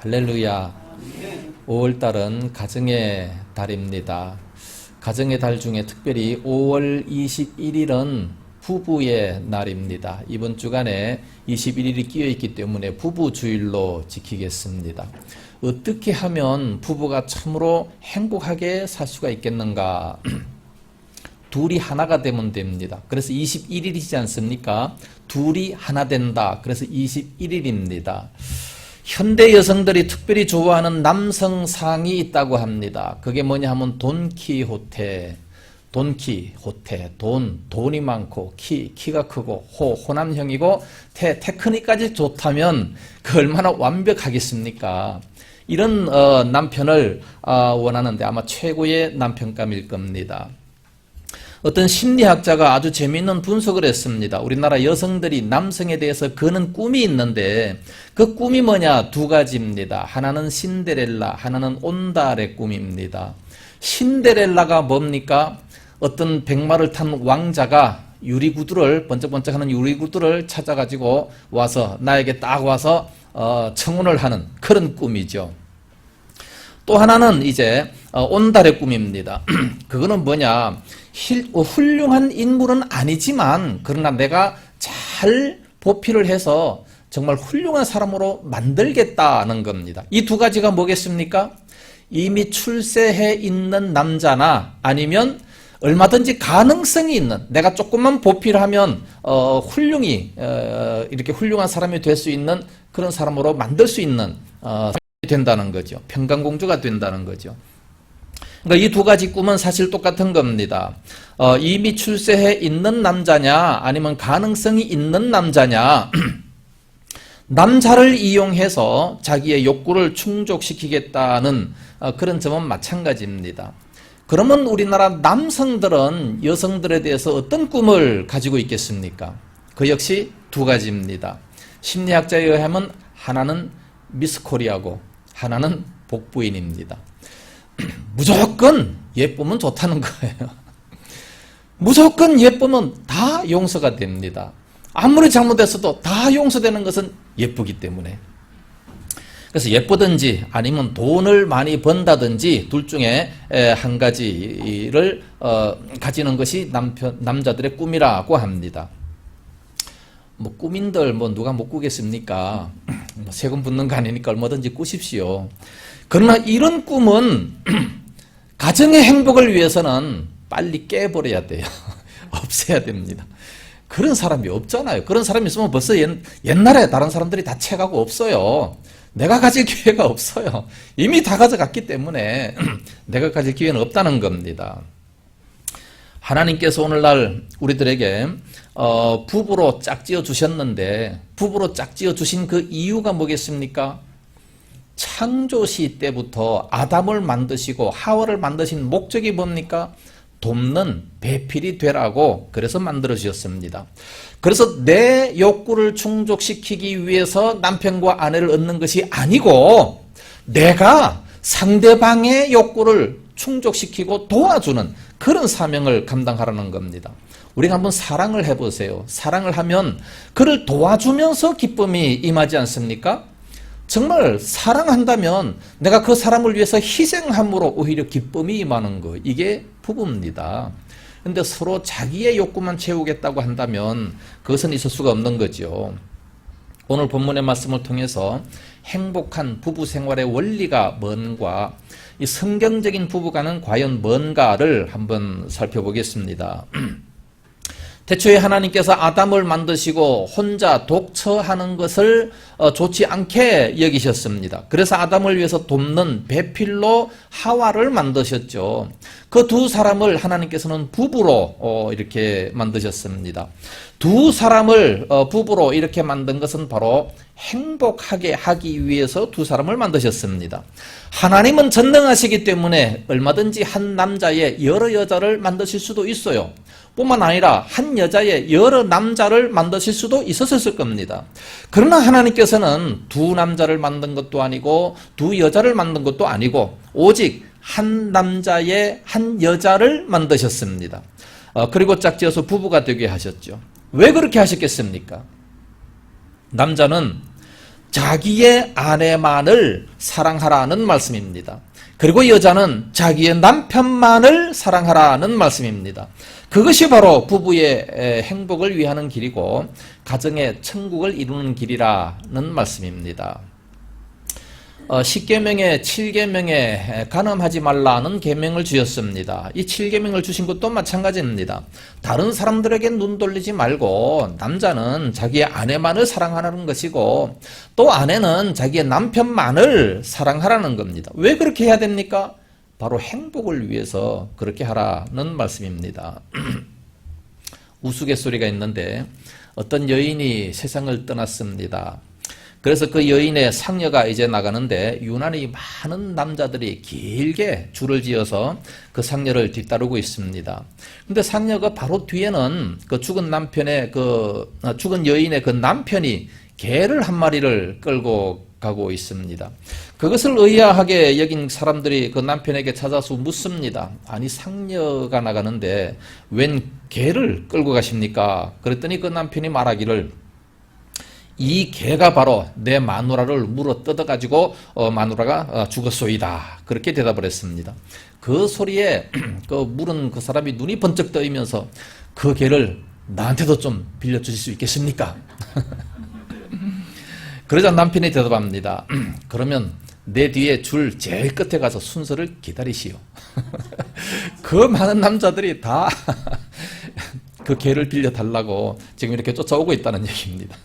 할렐루야. 5월달은 가정의 달입니다. 가정의 달 중에 특별히 5월 21일은 부부의 날입니다. 이번 주간에 21일이 끼어 있기 때문에 부부 주일로 지키겠습니다. 어떻게 하면 부부가 참으로 행복하게 살 수가 있겠는가? 둘이 하나가 되면 됩니다. 그래서 21일이지 않습니까? 둘이 하나 된다. 그래서 21일입니다. 현대 여성들이 특별히 좋아하는 남성상이 있다고 합니다. 그게 뭐냐 하면 돈키호테, 돈이 많고 키가 크고 호남형이고 테크닉까지 좋다면 그 얼마나 완벽하겠습니까? 이런 남편을 원하는데 아마 최고의 남편감일 겁니다. 어떤 심리학자가 아주 재미있는 분석을 했습니다. 우리나라 여성들이 남성에 대해서 그는 꿈이 있는데 그 꿈이 뭐냐? 두 가지입니다. 하나는 신데렐라, 하나는 온달의 꿈입니다. 신데렐라가 뭡니까? 어떤 백마를 탄 왕자가 유리구두를 번쩍번쩍하는 유리구두를 찾아가지고 와서 나에게 딱 와서 청혼을 하는 그런 꿈이죠. 또 하나는 이제 온달의 꿈입니다. 그거는 뭐냐? 훌륭한 인물은 아니지만 그러나 내가 잘 보필을 해서 정말 훌륭한 사람으로 만들겠다는 겁니다. 이 두 가지가 뭐겠습니까? 이미 출세해 있는 남자나 아니면 얼마든지 가능성이 있는, 내가 조금만 보필하면 훌륭히 이렇게 훌륭한 사람이 될 수 있는 그런 사람으로 만들 수 있는 된다는 거죠. 평강공주가 된다는 거죠. 그러니까 이 두 가지 꿈은 사실 똑같은 겁니다. 이미 출세해 있는 남자냐 아니면 가능성이 있는 남자냐 남자를 이용해서 자기의 욕구를 충족시키겠다는 그런 점은 마찬가지입니다. 그러면 우리나라 남성들은 여성들에 대해서 어떤 꿈을 가지고 있겠습니까? 그 역시 두 가지입니다. 심리학자에 의하면 하나는 미스코리아고 하나는 복부인입니다. 무조건 예쁘면 좋다는 거예요. 무조건 예쁘면 다 용서가 됩니다. 아무리 잘못했어도 다 용서되는 것은 예쁘기 때문에. 그래서 예쁘든지 아니면 돈을 많이 번다든지 둘 중에 한 가지를 가지는 것이 남자들의 꿈이라고 합니다. 뭐 꿈인들 누가 못 꾸겠습니까? 세금 붙는 거 아니니까 얼마든지 꾸십시오. 그러나 이런 꿈은 가정의 행복을 위해서는 빨리 깨버려야 돼요. 없애야 됩니다. 그런 사람이 없잖아요. 그런 사람이 있으면 벌써 옛날에 다른 사람들이 다 채가고 없어요. 내가 가질 기회가 없어요. 이미 다 가져갔기 때문에 내가 가질 기회는 없다는 겁니다. 하나님께서 오늘날 우리들에게 부부로 짝지어 주셨는데 부부로 짝지어 주신 그 이유가 뭐겠습니까? 창조시 때부터 아담을 만드시고 하와를 만드신 목적이 뭡니까? 돕는 배필이 되라고 그래서 만들어 주셨습니다. 그래서 내 욕구를 충족시키기 위해서 남편과 아내를 얻는 것이 아니고 내가 상대방의 욕구를 충족시키고 도와주는 그런 사명을 감당하라는 겁니다. 우리가 한번 사랑을 해보세요. 사랑을 하면 그를 도와주면서 기쁨이 임하지 않습니까? 정말 사랑한다면 내가 그 사람을 위해서 희생함으로 오히려 기쁨이 임하는 거, 이게 부부입니다. 그런데 서로 자기의 욕구만 채우겠다고 한다면 그것은 있을 수가 없는 거죠. 오늘 본문의 말씀을 통해서 행복한 부부 생활의 원리가 뭔가, 이 성경적인 부부관은 과연 뭔가를 한번 살펴보겠습니다. 태초에 하나님께서 아담을 만드시고 혼자 독처하는 것을 좋지 않게 여기셨습니다. 그래서 아담을 위해서 돕는 배필로 하와를 만드셨죠. 그 두 사람을 하나님께서는 부부로 이렇게 만드셨습니다. 두 사람을 부부로 이렇게 만든 것은 바로 행복하게 하기 위해서 두 사람을 만드셨습니다. 하나님은 전능하시기 때문에 얼마든지 한 남자의 여러 여자를 만드실 수도 있어요. 뿐만 아니라 한 여자의 여러 남자를 만드실 수도 있었을 겁니다. 그러나 하나님께서는 두 남자를 만든 것도 아니고 두 여자를 만든 것도 아니고 오직 한 남자의 한 여자를 만드셨습니다. 그리고 짝지어서 부부가 되게 하셨죠. 왜 그렇게 하셨겠습니까? 남자는 자기의 아내만을 사랑하라는 말씀입니다. 그리고 여자는 자기의 남편만을 사랑하라는 말씀입니다. 그것이 바로 부부의 행복을 위하는 길이고 가정의 천국을 이루는 길이라는 말씀입니다. 10계명의 7계명에 간음하지 말라는 계명을 주셨습니다. 이 7계명을 주신 것도 마찬가지입니다. 다른 사람들에게 눈 돌리지 말고 남자는 자기의 아내만을 사랑하라는 것이고 또 아내는 자기의 남편만을 사랑하라는 겁니다. 왜 그렇게 해야 됩니까? 바로 행복을 위해서 그렇게 하라는 말씀입니다. 우스갯소리가 있는데 어떤 여인이 세상을 떠났습니다. 그래서 그 여인의 상녀가 이제 나가는데 유난히 많은 남자들이 길게 줄을 지어서 그 상녀를 뒤따르고 있습니다. 근데 상녀가 바로 뒤에는 그 죽은 남편의 죽은 여인의 그 남편이 개를 한 마리를 끌고 가고 있습니다. 그것을 의아하게 여긴 사람들이 그 남편에게 찾아서 묻습니다. 아니 상녀가 나가는데 웬 개를 끌고 가십니까? 그랬더니 그 남편이 말하기를 이 개가 바로 내 마누라를 물어 뜯어가지고 마누라가 죽었소이다. 그렇게 대답을 했습니다. 그 소리에 그 물은 그 사람이 눈이 번쩍 뜨이면서 그 개를 나한테도 좀 빌려주실 수 있겠습니까? 그러자 남편이 대답합니다. 그러면 내 뒤에 줄 제일 끝에 가서 순서를 기다리시오. 그 많은 남자들이 다 그 개를 빌려달라고 지금 이렇게 쫓아오고 있다는 얘기입니다.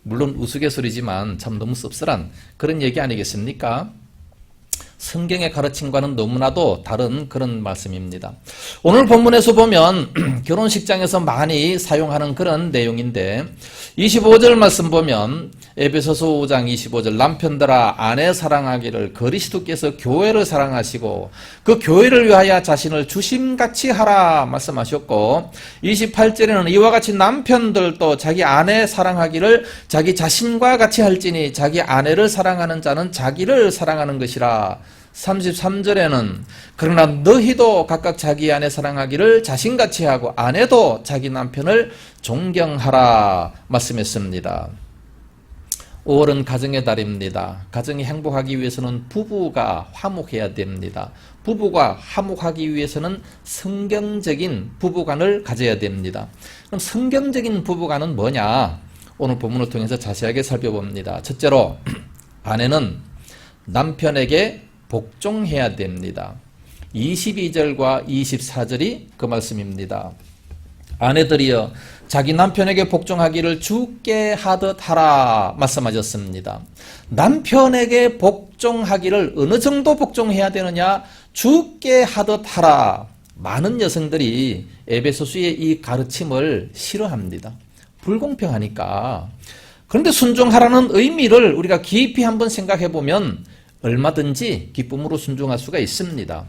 물론 우스갯소리지만 참 너무 씁쓸한 그런 얘기 아니겠습니까? 성경의 가르침과는 너무나도 다른 그런 말씀입니다. 오늘 본문에서 보면 결혼식장에서 많이 사용하는 그런 내용인데 25절 말씀 보면 에베소서 5장 25절 남편들아 아내 사랑하기를 그리스도께서 교회를 사랑하시고 그 교회를 위하여 자신을 주심같이 하라 말씀하셨고 28절에는 이와 같이 남편들도 자기 아내 사랑하기를 자기 자신과 같이 할지니 자기 아내를 사랑하는 자는 자기를 사랑하는 것이라 33절에는 그러나 너희도 각각 자기 아내 사랑하기를 자신같이 하고 아내도 자기 남편을 존경하라 말씀했습니다. 5월은 가정의 달입니다. 가정이 행복하기 위해서는 부부가 화목해야 됩니다. 부부가 화목하기 위해서는 성경적인 부부관을 가져야 됩니다. 그럼 성경적인 부부관은 뭐냐? 오늘 본문을 통해서 자세하게 살펴봅니다. 첫째로 아내는 남편에게 복종해야 됩니다. 22절과 24절이 그 말씀입니다. 아내들이여 자기 남편에게 복종하기를 주께 하듯 하라 말씀하셨습니다. 남편에게 복종하기를 어느 정도 복종해야 되느냐? 주께 하듯 하라. 많은 여성들이 에베소서의 이 가르침을 싫어합니다. 불공평하니까. 그런데 순종하라는 의미를 우리가 깊이 한번 생각해 보면 얼마든지 기쁨으로 순종할 수가 있습니다.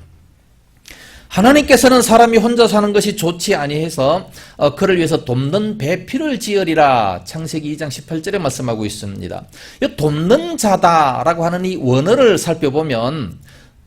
하나님께서는 사람이 혼자 사는 것이 좋지 아니해서 그를 위해서 돕는 배필을 지으리라 창세기 2장 18절에 말씀하고 있습니다. 이 돕는 자다라고 하는 이 원어를 살펴보면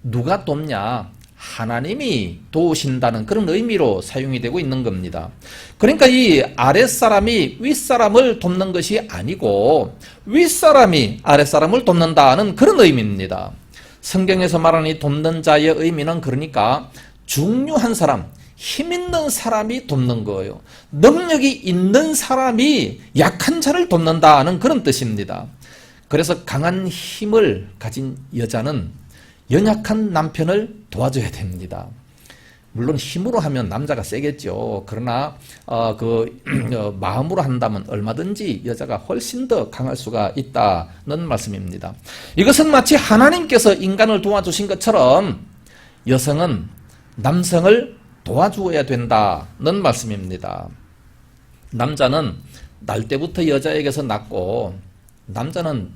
누가 돕냐? 하나님이 도우신다는 그런 의미로 사용이 되고 있는 겁니다. 그러니까 이 아랫사람이 윗사람을 돕는 것이 아니고 윗사람이 아랫사람을 돕는다는 그런 의미입니다. 성경에서 말하는 이 돕는 자의 의미는 그러니까 중요한 사람, 힘 있는 사람이 돕는 거예요. 능력이 있는 사람이 약한 자를 돕는다는 그런 뜻입니다. 그래서 강한 힘을 가진 여자는 연약한 남편을 도와줘야 됩니다. 물론 힘으로 하면 남자가 세겠죠. 그러나 마음으로 한다면 얼마든지 여자가 훨씬 더 강할 수가 있다는 말씀입니다. 이것은 마치 하나님께서 인간을 도와주신 것처럼 여성은 남성을 도와주어야 된다는 말씀입니다. 남자는 날 때부터 여자에게서 낳고 남자는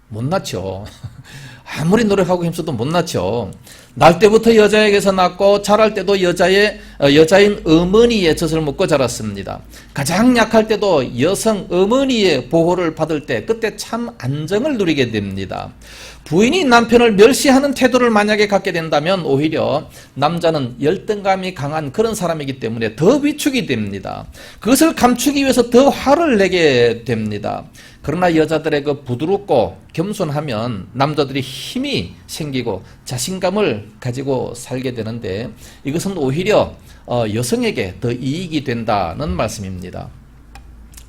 못 낳죠. 아무리 노력하고 힘써도 못 낳죠. 날 때부터 여자에게서 낳고 자랄 때도 여자인 어머니의 젖을 먹고 자랐습니다. 가장 약할 때도 여성 어머니의 보호를 받을 때 그때 참 안정을 누리게 됩니다. 부인이 남편을 멸시하는 태도를 만약에 갖게 된다면 오히려 남자는 열등감이 강한 그런 사람이기 때문에 더 위축이 됩니다. 그것을 감추기 위해서 더 화를 내게 됩니다. 그러나 여자들의 그 부드럽고 겸손하면 남자들이 힘이 생기고 자신감을 가지고 살게 되는데 이것은 오히려 여성에게 더 이익이 된다는 말씀입니다.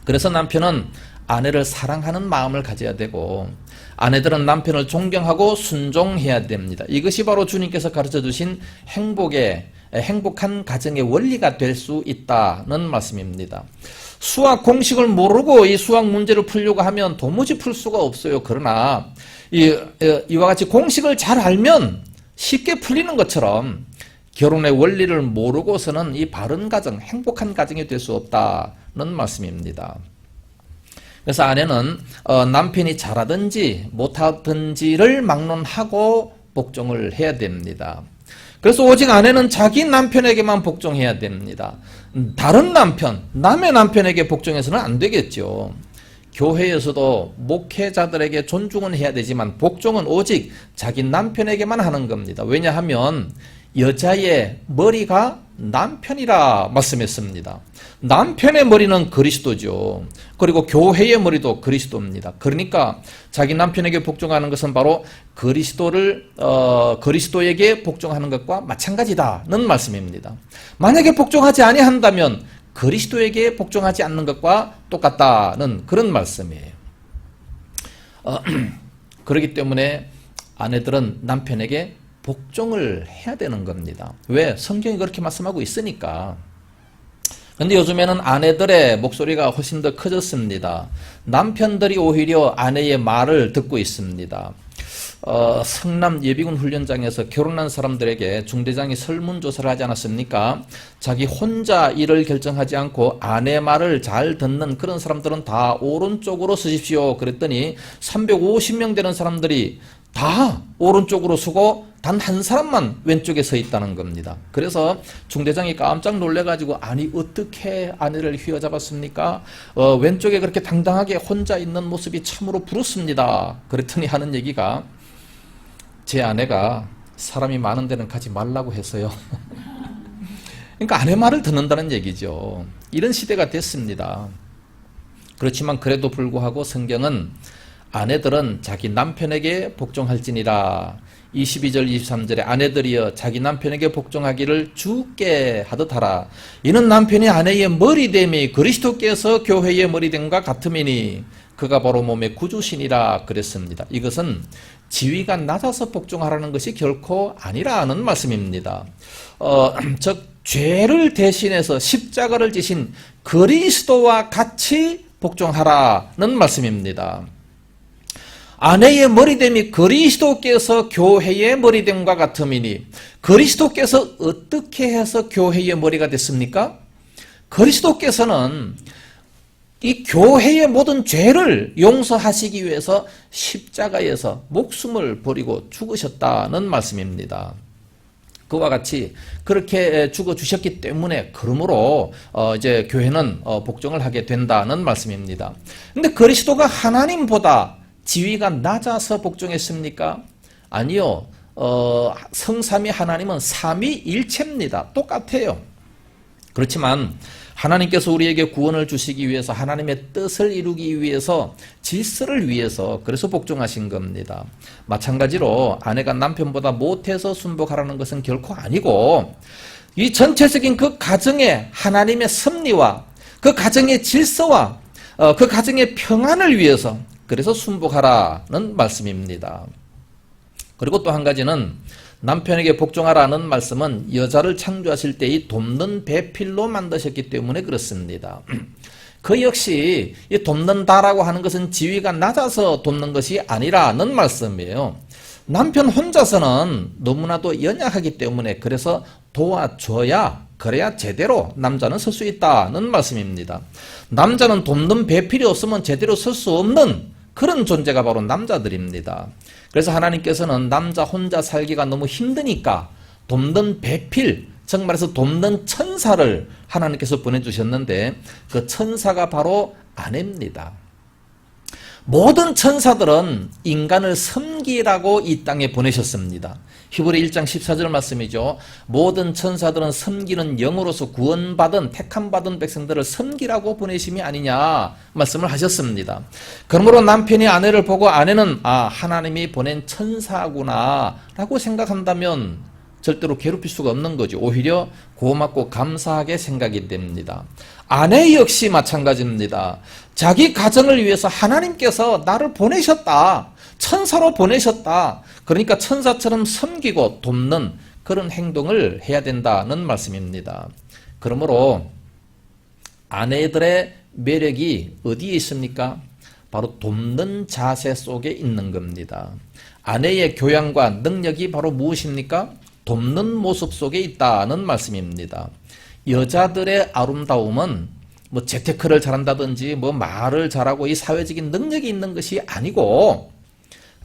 그래서 남편은 아내를 사랑하는 마음을 가져야 되고 아내들은 남편을 존경하고 순종해야 됩니다. 이것이 바로 주님께서 가르쳐 주신 행복한 가정의 원리가 될 수 있다는 말씀입니다. 수학 공식을 모르고 이 수학 문제를 풀려고 하면 도무지 풀 수가 없어요. 그러나 이와 같이 공식을 잘 알면 쉽게 풀리는 것처럼 결혼의 원리를 모르고서는 이 바른 가정, 행복한 가정이 될 수 없다는 말씀입니다. 그래서 아내는 남편이 잘하든지 못하든지를 막론하고 복종을 해야 됩니다. 그래서 오직 아내는 자기 남편에게만 복종해야 됩니다. 다른 남편, 남의 남편에게 복종해서는 안 되겠죠. 교회에서도 목회자들에게 존중은 해야 되지만 복종은 오직 자기 남편에게만 하는 겁니다. 왜냐하면 여자의 머리가 남편이라 말씀했습니다. 남편의 머리는 그리스도죠. 그리고 교회의 머리도 그리스도입니다. 그러니까 자기 남편에게 복종하는 것은 바로 그리스도에게 복종하는 것과 마찬가지다는 말씀입니다. 만약에 복종하지 아니한다면 그리스도에게 복종하지 않는 것과 똑같다는 그런 말씀이에요. 그렇기 때문에 아내들은 남편에게 복종을 해야 되는 겁니다. 왜? 성경이 그렇게 말씀하고 있으니까. 근데 요즘에는 아내들의 목소리가 훨씬 더 커졌습니다. 남편들이 오히려 아내의 말을 듣고 있습니다. 성남 예비군 훈련장에서 결혼한 사람들에게 중대장이 설문조사를 하지 않았습니까? 자기 혼자 일을 결정하지 않고 아내 말을 잘 듣는 그런 사람들은 다 오른쪽으로 서십시오. 그랬더니 350명 되는 사람들이 다 오른쪽으로 서고 단 한 사람만 왼쪽에 서 있다는 겁니다. 그래서 중대장이 깜짝 놀래가지고 아니 어떻게 아내를 휘어잡았습니까? 왼쪽에 그렇게 당당하게 혼자 있는 모습이 참으로 부럽습니다. 그랬더니 하는 얘기가 제 아내가 사람이 많은 데는 가지 말라고 했어요. 그러니까 아내 말을 듣는다는 얘기죠. 이런 시대가 됐습니다. 그렇지만 그래도 불구하고 성경은 아내들은 자기 남편에게 복종할지니라 22절 23절에 아내들이여 자기 남편에게 복종하기를 주께 하듯 하라. 이는 남편이 아내의 머리됨이 그리스도께서 교회의 머리됨과 같음이니 그가 바로 몸의 구주시니라 그랬습니다. 이것은 지위가 낮아서 복종하라는 것이 결코 아니라는 말씀입니다. 즉 죄를 대신해서 십자가를 지신 그리스도와 같이 복종하라는 말씀입니다. 아내의 머리됨이 그리스도께서 교회의 머리됨과 같음이니 그리스도께서 어떻게 해서 교회의 머리가 됐습니까? 그리스도께서는 이 교회의 모든 죄를 용서하시기 위해서 십자가에서 목숨을 버리고 죽으셨다는 말씀입니다. 그와 같이 그렇게 죽어주셨기 때문에 그러므로 이제 교회는 복종을 하게 된다는 말씀입니다. 근데 그리스도가 하나님보다 지위가 낮아서 복종했습니까? 아니요. 성삼위 하나님은 삼위일체입니다. 똑같아요. 그렇지만 하나님께서 우리에게 구원을 주시기 위해서 하나님의 뜻을 이루기 위해서 질서를 위해서 그래서 복종하신 겁니다. 마찬가지로 아내가 남편보다 못해서 순복하라는 것은 결코 아니고 이 전체적인 그 가정의 하나님의 섭리와 그 가정의 질서와 그 가정의 평안을 위해서 그래서 순복하라는 말씀입니다. 그리고 또 한 가지는 남편에게 복종하라는 말씀은 여자를 창조하실 때 이 돕는 배필로 만드셨기 때문에 그렇습니다. 그 역시 이 돕는다라고 하는 것은 지위가 낮아서 돕는 것이 아니라는 말씀이에요. 남편 혼자서는 너무나도 연약하기 때문에 그래서 도와줘야 그래야 제대로 남자는 설 수 있다는 말씀입니다. 남자는 돕는 배필이 없으면 제대로 설 수 없는 그런 존재가 바로 남자들입니다. 그래서 하나님께서는 남자 혼자 살기가 너무 힘드니까 돕는 배필, 즉 말해서 돕는 천사를 하나님께서 보내주셨는데 그 천사가 바로 아내입니다. 모든 천사들은 인간을 섬기라고 이 땅에 보내셨습니다. 히브리 1장 14절 말씀이죠. 모든 천사들은 섬기는 영으로서 구원받은 택함받은 백성들을 섬기라고 보내심이 아니냐 말씀을 하셨습니다. 그러므로 남편이 아내를 보고 아내는 하나님이 보낸 천사구나 라고 생각한다면 절대로 괴롭힐 수가 없는 거죠. 오히려 고맙고 감사하게 생각이 됩니다. 아내 역시 마찬가지입니다. 자기 가정을 위해서 하나님께서 나를 보내셨다. 천사로 보내셨다. 그러니까 천사처럼 섬기고 돕는 그런 행동을 해야 된다는 말씀입니다. 그러므로 아내들의 매력이 어디에 있습니까? 바로 돕는 자세 속에 있는 겁니다. 아내의 교양과 능력이 바로 무엇입니까? 돕는 모습 속에 있다는 말씀입니다. 여자들의 아름다움은 재테크를 잘한다든지 말을 잘하고 이 사회적인 능력이 있는 것이 아니고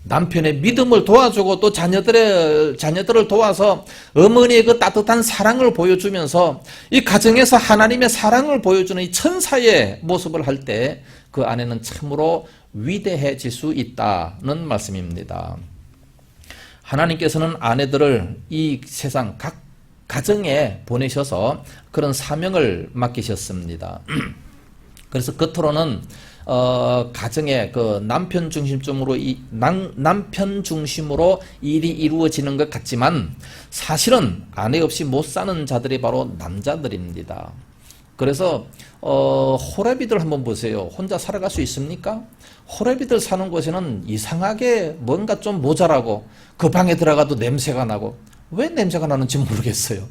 남편의 믿음을 도와주고 또 자녀들을 도와서 어머니의 그 따뜻한 사랑을 보여주면서 이 가정에서 하나님의 사랑을 보여주는 이 천사의 모습을 할 때 그 아내는 참으로 위대해질 수 있다는 말씀입니다. 하나님께서는 아내들을 이 세상 각 가정에 보내셔서 그런 사명을 맡기셨습니다. 그래서 겉으로는 가정의 그 남편 중심으로 일이 이루어지는 것 같지만 사실은 아내 없이 못 사는 자들이 바로 남자들입니다. 그래서 호레비들 한번 보세요. 혼자 살아갈 수 있습니까? 호레비들 사는 곳에는 이상하게 뭔가 좀 모자라고 그 방에 들어가도 냄새가 나고 왜 냄새가 나는지 모르겠어요.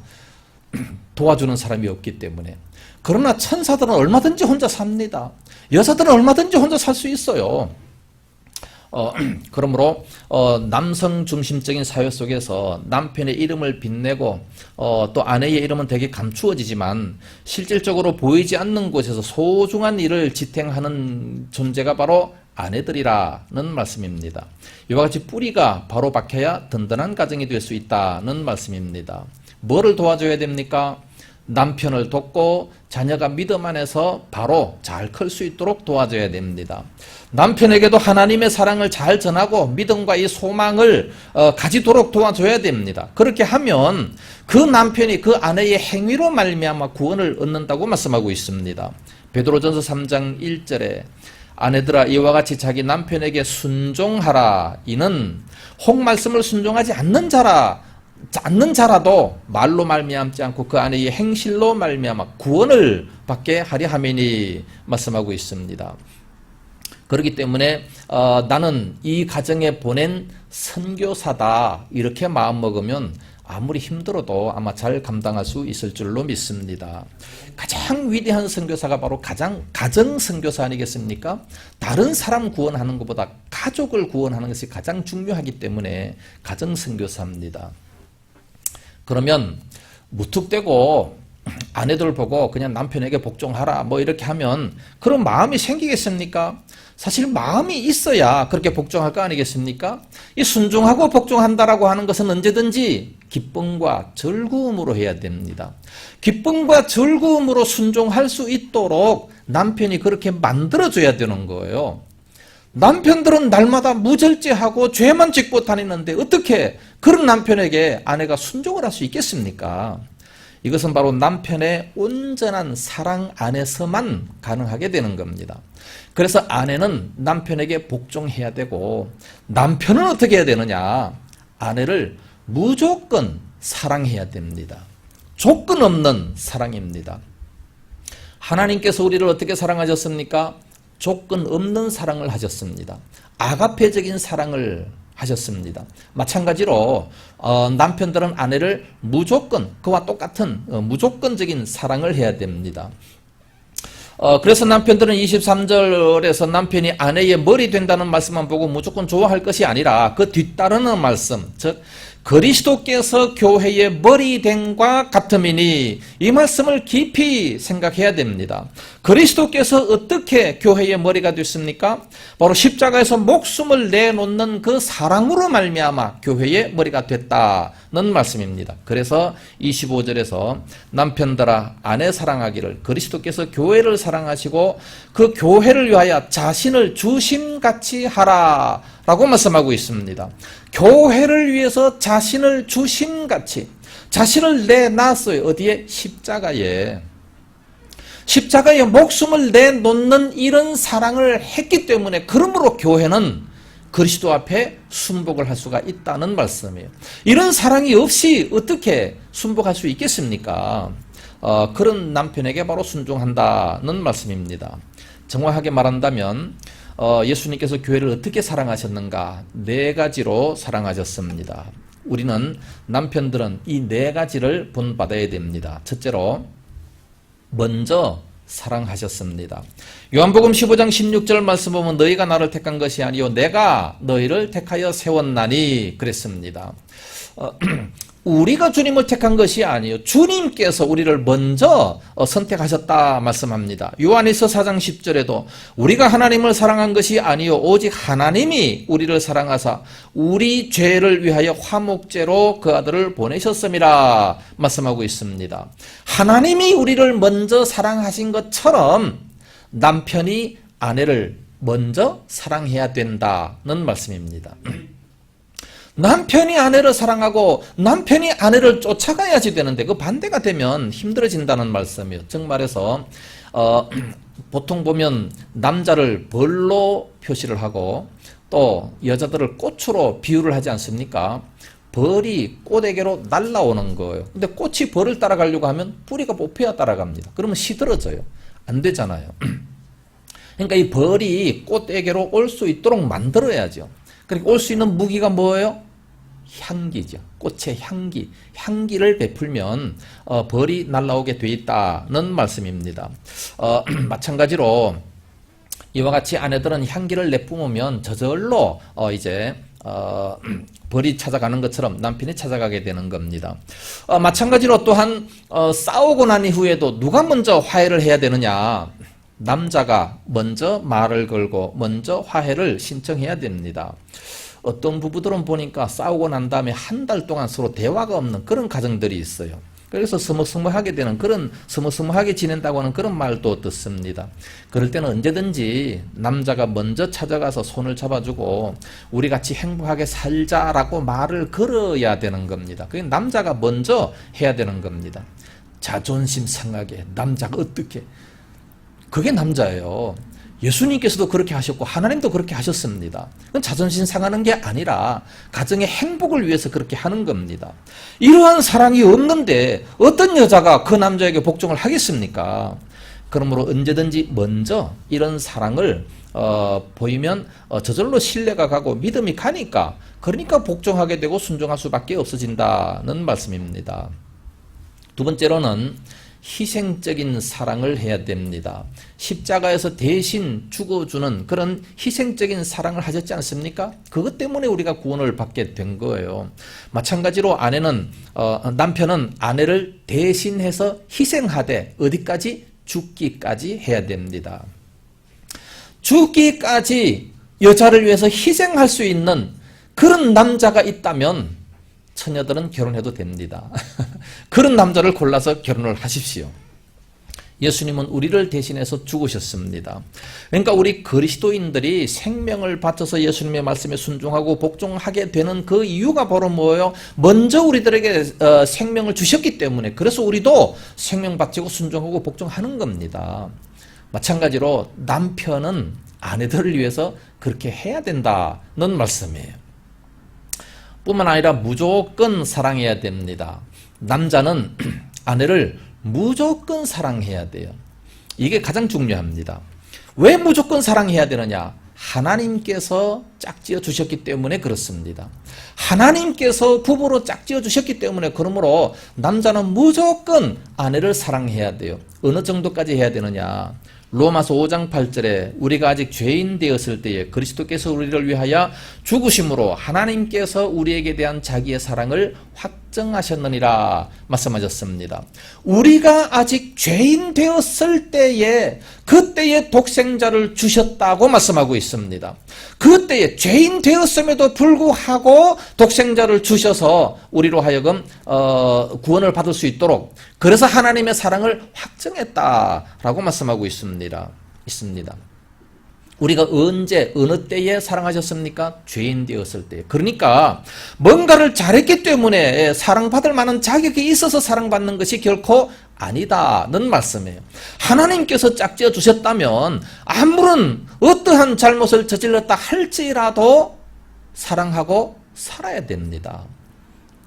도와주는 사람이 없기 때문에. 그러나 천사들은 얼마든지 혼자 삽니다. 여자들은 얼마든지 혼자 살 수 있어요. 그러므로 남성 중심적인 사회 속에서 남편의 이름을 빛내고 또 아내의 이름은 되게 감추어지지만 실질적으로 보이지 않는 곳에서 소중한 일을 지탱하는 존재가 바로 아내들이라는 말씀입니다. 이와 같이 뿌리가 바로 박혀야 든든한 가정이 될 수 있다는 말씀입니다. 뭐를 도와줘야 됩니까? 남편을 돕고 자녀가 믿음 안에서 바로 잘 클 수 있도록 도와줘야 됩니다. 남편에게도 하나님의 사랑을 잘 전하고 믿음과 이 소망을 가지도록 도와줘야 됩니다. 그렇게 하면 그 남편이 그 아내의 행위로 말미암아 구원을 얻는다고 말씀하고 있습니다. 베드로전서 3장 1절에 아내들아 이와 같이 자기 남편에게 순종하라. 이는 혹 말씀을 순종하지 않는 자라도 말로 말미암지 않고 그 아내의 행실로 말미암아 구원을 받게 하려 함이니 말씀하고 있습니다. 그렇기 때문에 나는 이 가정에 보낸 선교사다 이렇게 마음먹으면 아무리 힘들어도 아마 잘 감당할 수 있을 줄로 믿습니다. 가장 위대한 선교사가 바로 가정 선교사 아니겠습니까? 다른 사람 구원하는 것보다 가족을 구원하는 것이 가장 중요하기 때문에 가정 선교사입니다. 그러면 무턱대고 아내들 보고 그냥 남편에게 복종하라 이렇게 하면 그런 마음이 생기겠습니까? 사실 마음이 있어야 그렇게 복종할 거 아니겠습니까? 이 순종하고 복종한다라고 하는 것은 언제든지 기쁨과 즐거움으로 해야 됩니다. 기쁨과 즐거움으로 순종할 수 있도록 남편이 그렇게 만들어줘야 되는 거예요. 남편들은 날마다 무절제하고 죄만 짓고 다니는데 어떻게 그런 남편에게 아내가 순종을 할 수 있겠습니까? 이것은 바로 남편의 온전한 사랑 안에서만 가능하게 되는 겁니다. 그래서 아내는 남편에게 복종해야 되고 남편은 어떻게 해야 되느냐? 아내를 무조건 사랑해야 됩니다. 조건 없는 사랑입니다. 하나님께서 우리를 어떻게 사랑하셨습니까? 조건 없는 사랑을 하셨습니다. 아가페적인 사랑을 하셨습니다. 마찬가지로 남편들은 아내를 무조건 그와 똑같은 무조건적인 사랑을 해야 됩니다. 그래서 남편들은 23절에서 남편이 아내의 머리 된다는 말씀만 보고 무조건 좋아할 것이 아니라 그 뒤따르는 말씀, 즉 그리스도께서 교회의 머리 됨과 같음이니 이 말씀을 깊이 생각해야 됩니다. 그리스도께서 어떻게 교회의 머리가 됐습니까? 바로 십자가에서 목숨을 내놓는 그 사랑으로 말미암아 교회의 머리가 됐다는 말씀입니다. 그래서 25절에서 남편들아 아내 사랑하기를 그리스도께서 교회를 사랑하시고 그 교회를 위하여 자신을 주심같이 하라 라고 말씀하고 있습니다. 교회를 위해서 자신을 주심같이, 자신을 내놨어요. 어디에? 십자가에 목숨을 내놓는 이런 사랑을 했기 때문에, 그러므로 교회는 그리스도 앞에 순복을 할 수가 있다는 말씀이에요. 이런 사랑이 없이 어떻게 순복할 수 있겠습니까? 그런 남편에게 바로 순종한다는 말씀입니다. 정확하게 말한다면 예수님께서 교회를 어떻게 사랑하셨는가? 4가지로 사랑하셨습니다. 우리는, 남편들은 이 4가지를 본받아야 됩니다. 첫째로 먼저 사랑하셨습니다. 요한복음 15장 16절 말씀 보면 너희가 나를 택한 것이 아니요 내가 너희를 택하여 세웠나니 그랬습니다. 우리가 주님을 택한 것이 아니요 주님께서 우리를 먼저 선택하셨다 말씀합니다. 요한일서 4장 10절에도 우리가 하나님을 사랑한 것이 아니요 오직 하나님이 우리를 사랑하사 우리 죄를 위하여 화목제로 그 아들을 보내셨음이라 말씀하고 있습니다. 하나님이 우리를 먼저 사랑하신 것처럼 남편이 아내를 먼저 사랑해야 된다는 말씀입니다. 남편이 아내를 사랑하고 남편이 아내를 쫓아가야지 되는데 그 반대가 되면 힘들어진다는 말씀이에요. 즉 말해서 보통 보면 남자를 벌로 표시를 하고 또 여자들을 꽃으로 비유를 하지 않습니까? 벌이 꽃에게로 날아오는 거예요. 근데 꽃이 벌을 따라가려고 하면 뿌리가 뽑혀야 따라갑니다. 그러면 시들어져요. 안 되잖아요. 그러니까 이 벌이 꽃에게로 올 수 있도록 만들어야죠. 그러니까 올 수 있는 무기가 뭐예요? 향기죠. 꽃의 향기. 향기를 베풀면 벌이 날아오게 돼 있다는 말씀입니다. 마찬가지로 이와 같이 아내들은 향기를 내뿜으면 저절로 벌이 찾아가는 것처럼 남편이 찾아가게 되는 겁니다. 마찬가지로 또한 싸우고 난 이후에도 누가 먼저 화해를 해야 되느냐? 남자가 먼저 말을 걸고 먼저 화해를 신청해야 됩니다. 어떤 부부들은 보니까 싸우고 난 다음에 한 달 동안 서로 대화가 없는 그런 가정들이 있어요. 그래서 서먹서먹하게 되는 그런, 서먹서먹하게 지낸다고 하는 그런 말도 듣습니다. 그럴 때는 언제든지 남자가 먼저 찾아가서 손을 잡아주고 우리 같이 행복하게 살자라고 말을 걸어야 되는 겁니다. 그게 남자가 먼저 해야 되는 겁니다. 자존심 상하게 남자가 어떻게, 그게 남자예요. 예수님께서도 그렇게 하셨고 하나님도 그렇게 하셨습니다. 그건 자존심 상하는 게 아니라 가정의 행복을 위해서 그렇게 하는 겁니다. 이러한 사랑이 없는데 어떤 여자가 그 남자에게 복종을 하겠습니까? 그러므로 언제든지 먼저 이런 사랑을 보이면 저절로 신뢰가 가고 믿음이 가니까, 그러니까 복종하게 되고 순종할 수밖에 없어진다는 말씀입니다. 두 번째로는 희생적인 사랑을 해야 됩니다. 십자가에서 대신 죽어주는 그런 희생적인 사랑을 하셨지 않습니까? 그것 때문에 우리가 구원을 받게 된 거예요. 마찬가지로 남편은 아내를 대신해서 희생하되 어디까지? 죽기까지 해야 됩니다. 죽기까지 여자를 위해서 희생할 수 있는 그런 남자가 있다면 처녀들은 결혼해도 됩니다. 그런 남자를 골라서 결혼을 하십시오. 예수님은 우리를 대신해서 죽으셨습니다. 그러니까 우리 그리스도인들이 생명을 바쳐서 예수님의 말씀에 순종하고 복종하게 되는 그 이유가 바로 뭐예요? 먼저 우리들에게 생명을 주셨기 때문에, 그래서 우리도 생명 바치고 순종하고 복종하는 겁니다. 마찬가지로 남편은 아내들을 위해서 그렇게 해야 된다는 말씀이에요. 뿐만 아니라 무조건 사랑해야 됩니다. 남자는 아내를 무조건 사랑해야 돼요. 이게 가장 중요합니다. 왜 무조건 사랑해야 되느냐? 하나님께서 짝지어 주셨기 때문에 그렇습니다. 하나님께서 부부로 짝지어 주셨기 때문에, 그러므로 남자는 무조건 아내를 사랑해야 돼요. 어느 정도까지 해야 되느냐? 로마서 5장 8절에 우리가 아직 죄인 되었을 때에 그리스도께서 우리를 위하여 죽으심으로 하나님께서 우리에게 대한 자기의 사랑을 확 확정하셨느니라 말씀하셨습니다. 우리가 아직 죄인 되었을 때에 그때에 독생자를 주셨다고 말씀하고 있습니다. 그때에 죄인 되었음에도 불구하고 독생자를 주셔서 우리로 하여금 구원을 받을 수 있도록, 그래서 하나님의 사랑을 확정했다라고 말씀하고 있습니다. 우리가 언제 어느 때에 사랑하셨습니까? 죄인 되었을 때. 그러니까 뭔가를 잘했기 때문에 사랑받을 만한 자격이 있어서 사랑받는 것이 결코 아니다는 말씀이에요. 하나님께서 짝지어 주셨다면 아무런 어떠한 잘못을 저질렀다 할지라도 사랑하고 살아야 됩니다.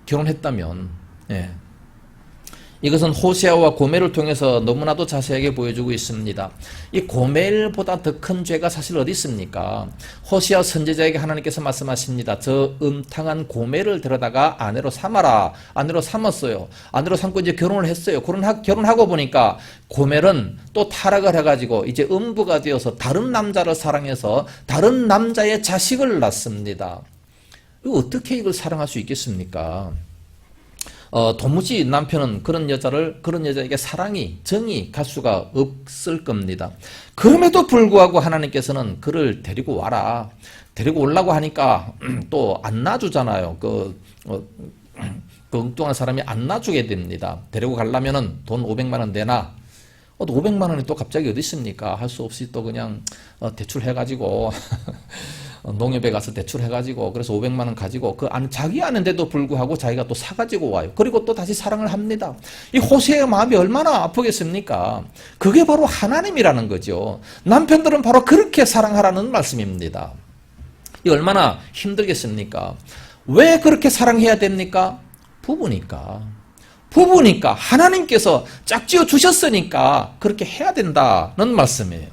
결혼했다면. 예. 이것은 호세아와 고멜을 통해서 너무나도 자세하게 보여주고 있습니다. 이 고멜보다 더 큰 죄가 사실 어디 있습니까? 호세아 선지자에게 하나님께서 말씀하십니다. 저 음탕한 고멜을 데려다가 아내로 삼아라. 아내로 삼았어요. 아내로 삼고 이제 결혼을 했어요. 결혼하고 보니까 고멜은 또 타락을 해가지고 이제 음부가 되어서 다른 남자를 사랑해서 다른 남자의 자식을 낳습니다. 어떻게 이걸 사랑할 수 있겠습니까? 도무지 남편은 그런 여자에게 사랑이, 정이 갈 수가 없을 겁니다. 그럼에도 불구하고 하나님께서는 그를 데리고 와라. 데리고 오려고 하니까 또 안 놔주잖아요. 그 엉뚱한 사람이 안 놔주게 됩니다. 데리고 가려면은 돈 500만 원 내놔. 500만 원이 또 갑자기 어디 있습니까? 할 수 없이 또 그냥 대출해가지고 농협에 가서 대출해가지고 그래서 500만 원 가지고 자기 아는데도 불구하고 자기가 또 사가지고 와요. 그리고 또 다시 사랑을 합니다. 이 호세의 마음이 얼마나 아프겠습니까? 그게 바로 하나님이라는 거죠. 남편들은 바로 그렇게 사랑하라는 말씀입니다. 이 얼마나 힘들겠습니까? 왜 그렇게 사랑해야 됩니까? 부부니까 하나님께서 짝지어 주셨으니까 그렇게 해야 된다는 말씀이에요.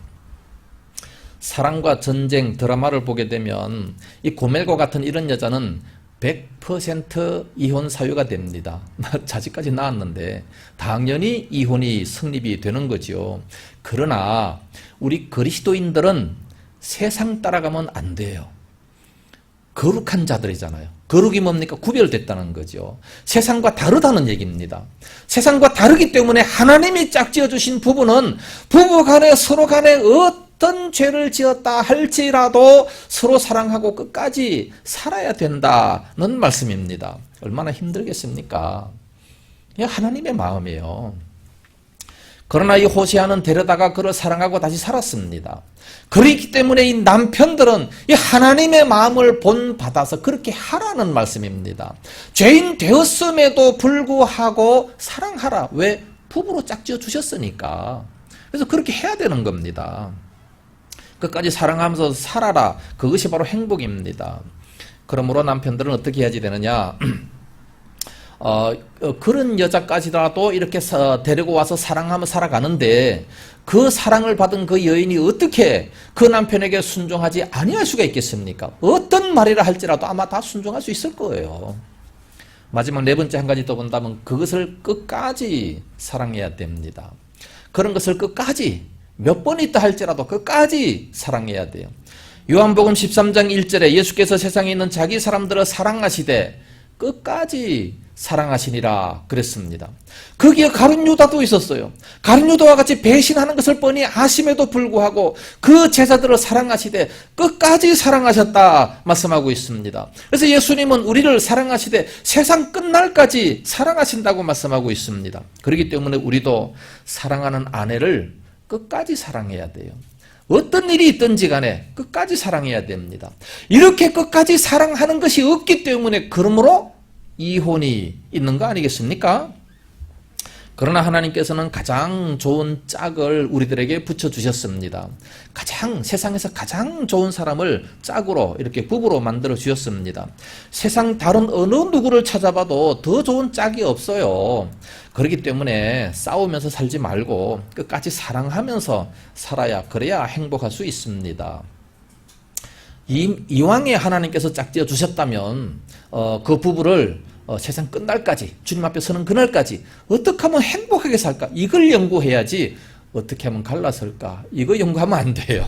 사랑과 전쟁 드라마를 보게 되면 이 고멜과 같은 이런 여자는 100% 이혼 사유가 됩니다. 자식까지 낳았는데 당연히 이혼이 성립이 되는 거죠. 그러나 우리 그리스도인들은 세상 따라가면 안 돼요. 거룩한 자들이잖아요. 거룩이 뭡니까? 구별됐다는 거죠. 세상과 다르다는 얘기입니다. 세상과 다르기 때문에 하나님이 짝지어 주신 부부는 부부간에 서로간에 어떤 죄를 지었다 할지라도 서로 사랑하고 끝까지 살아야 된다는 말씀입니다. 얼마나 힘들겠습니까? 이게 하나님의 마음이에요. 그러나 이 호세아는 데려다가 그를 사랑하고 다시 살았습니다. 그렇기 때문에 이 남편들은 이 하나님의 마음을 본받아서 그렇게 하라는 말씀입니다. 죄인 되었음에도 불구하고 사랑하라. 왜? 부부로 짝지어 주셨으니까. 그래서 그렇게 해야 되는 겁니다. 끝까지 사랑하면서 살아라. 그것이 바로 행복입니다. 그러므로 남편들은 어떻게 해야지 되느냐? 그런 여자까지라도 이렇게 데리고 와서 사랑하며 살아가는데 그 사랑을 받은 그 여인이 어떻게 그 남편에게 순종하지 아니할 수가 있겠습니까? 어떤 말이라 할지라도 아마 다 순종할 수 있을 거예요. 마지막 네 번째 한 가지 더 본다면 그것을 끝까지 사랑해야 됩니다. 그런 것을 끝까지 몇 번 있다 할지라도 끝까지 사랑해야 돼요. 요한복음 13장 1절에 예수께서 세상에 있는 자기 사람들을 사랑하시되 끝까지 사랑하시니라 그랬습니다. 거기에 가룟 유다도 있었어요. 가룟 유다와 같이 배신하는 것을 뻔히 아심에도 불구하고 그 제자들을 사랑하시되 끝까지 사랑하셨다 말씀하고 있습니다. 그래서 예수님은 우리를 사랑하시되 세상 끝날까지 사랑하신다고 말씀하고 있습니다. 그렇기 때문에 우리도 사랑하는 아내를 끝까지 사랑해야 돼요. 어떤 일이 있든지 간에 끝까지 사랑해야 됩니다. 이렇게 끝까지 사랑하는 것이 없기 때문에 그러므로 이혼이 있는 거 아니겠습니까? 그러나 하나님께서는 가장 좋은 짝을 우리들에게 붙여주셨습니다. 세상에서 가장 좋은 사람을 짝으로 이렇게 부부로 만들어 주셨습니다. 세상 다른 어느 누구를 찾아봐도 더 좋은 짝이 없어요. 그렇기 때문에 싸우면서 살지 말고 끝까지 사랑하면서 살아야 그래야 행복할 수 있습니다. 이왕에 하나님께서 짝지어 주셨다면 그 부부를 세상 끝날까지 주님 앞에 서는 그날까지 어떻게 하면 행복하게 살까? 이걸 연구해야지 어떻게 하면 갈라설까? 이거 연구하면 안 돼요.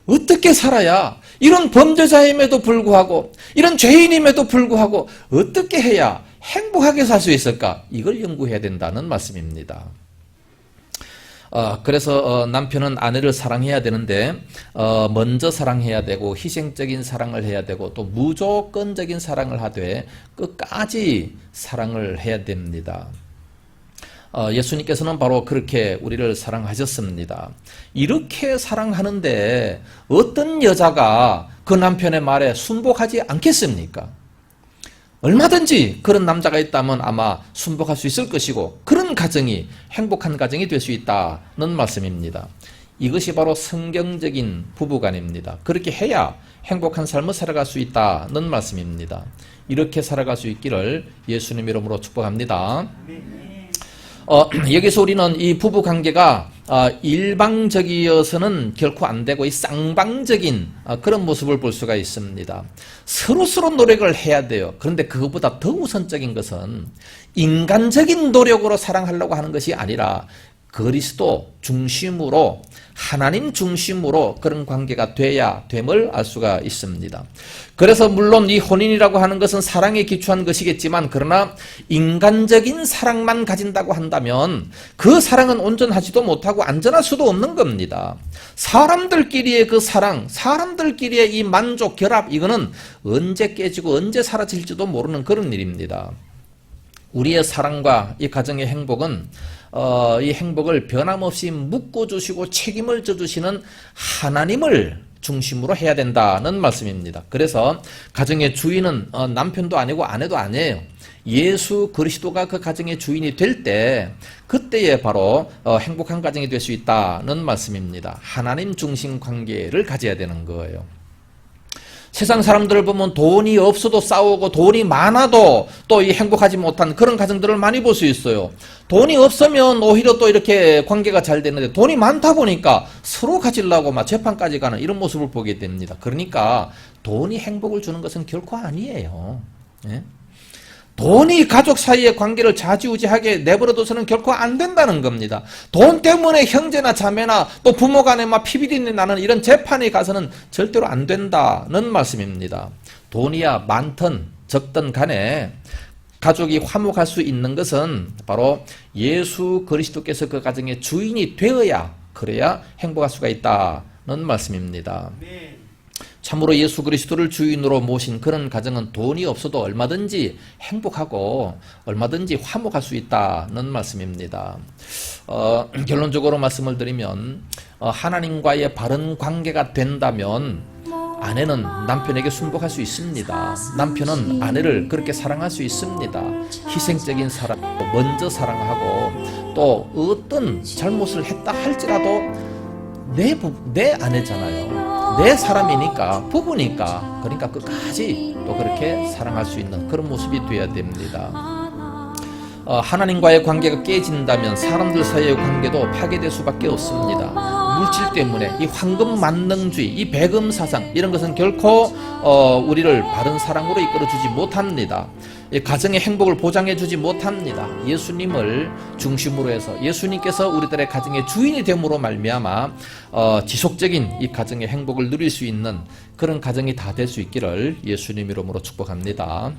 어떻게 살아야 이런 범죄자임에도 불구하고 이런 죄인임에도 불구하고 어떻게 해야 행복하게 살 수 있을까? 이걸 연구해야 된다는 말씀입니다. 그래서 남편은 아내를 사랑해야 되는데 먼저 사랑해야 되고 희생적인 사랑을 해야 되고 또 무조건적인 사랑을 하되 끝까지 사랑을 해야 됩니다. 예수님께서는 바로 그렇게 우리를 사랑하셨습니다. 이렇게 사랑하는데 어떤 여자가 그 남편의 말에 순복하지 않겠습니까? 얼마든지 그런 남자가 있다면 아마 순복할 수 있을 것이고 그런 가정이 행복한 가정이 될 수 있다는 말씀입니다. 이것이 바로 성경적인 부부관입니다. 그렇게 해야 행복한 삶을 살아갈 수 있다는 말씀입니다. 이렇게 살아갈 수 있기를 예수님 이름으로 축복합니다. 여기서 우리는 이 부부 관계가 일방적이어서는 결코 안 되고 이 쌍방적인 그런 모습을 볼 수가 있습니다. 서로 노력을 해야 돼요. 그런데 그것보다 더 우선적인 것은 인간적인 노력으로 사랑하려고 하는 것이 아니라 그리스도 중심으로 하나님 중심으로 그런 관계가 돼야 됨을 알 수가 있습니다. 그래서 물론 이 혼인이라고 하는 것은 사랑에 기초한 것이겠지만 그러나 인간적인 사랑만 가진다고 한다면 그 사랑은 온전하지도 못하고 안전할 수도 없는 겁니다. 사람들끼리의 그 사랑, 사람들끼리의 이 만족, 결합 이거는 언제 깨지고 언제 사라질지도 모르는 그런 일입니다. 우리의 사랑과 이 가정의 행복은 이 행복을 변함없이 묶어주시고 책임을 져주시는 하나님을 중심으로 해야 된다는 말씀입니다. 그래서 가정의 주인은 남편도 아니고 아내도 아니에요. 예수 그리스도가 그 가정의 주인이 될 때 그때에 바로 행복한 가정이 될 수 있다는 말씀입니다. 하나님 중심 관계를 가져야 되는 거예요. 세상 사람들을 보면 돈이 없어도 싸우고 돈이 많아도 또 이 행복하지 못한 그런 가정들을 많이 볼 수 있어요. 돈이 없으면 오히려 또 이렇게 관계가 잘 되는데 돈이 많다 보니까 서로 가지려고 막 재판까지 가는 이런 모습을 보게 됩니다. 그러니까 돈이 행복을 주는 것은 결코 아니에요. 예? 돈이 가족 사이의 관계를 좌지우지하게 내버려둬서는 결코 안 된다는 겁니다. 돈 때문에 형제나 자매나 또 부모 간에 막 피비린내 나는 이런 재판에 가서는 절대로 안 된다는 말씀입니다. 돈이야 많든 적든 간에 가족이 화목할 수 있는 것은 바로 예수 그리스도께서 그 가정의 주인이 되어야 그래야 행복할 수가 있다는 말씀입니다. 참으로 예수 그리스도를 주인으로 모신 그런 가정은 돈이 없어도 얼마든지 행복하고 얼마든지 화목할 수 있다는 말씀입니다. 결론적으로 말씀을 드리면 하나님과의 바른 관계가 된다면 아내는 남편에게 순복할 수 있습니다. 남편은 아내를 그렇게 사랑할 수 있습니다. 희생적인 사랑, 먼저 사랑하고 또 어떤 잘못을 했다 할지라도 내 아내잖아요. 내 사람이니까 부부니까 그러니까 끝까지 또 그렇게 사랑할 수 있는 그런 모습이 되어야 됩니다. 하나님과의 관계가 깨진다면 사람들 사이의 관계도 파괴될 수밖에 없습니다. 물질 때문에 이 황금 만능주의, 이 배금 사상 이런 것은 결코 우리를 바른 사랑으로 이끌어주지 못합니다. 가정의 행복을 보장해주지 못합니다. 예수님을 중심으로 해서 예수님께서 우리들의 가정의 주인이 됨으로 말미암아 지속적인 이 가정의 행복을 누릴 수 있는 그런 가정이 다 될 수 있기를 예수님 이름으로 축복합니다.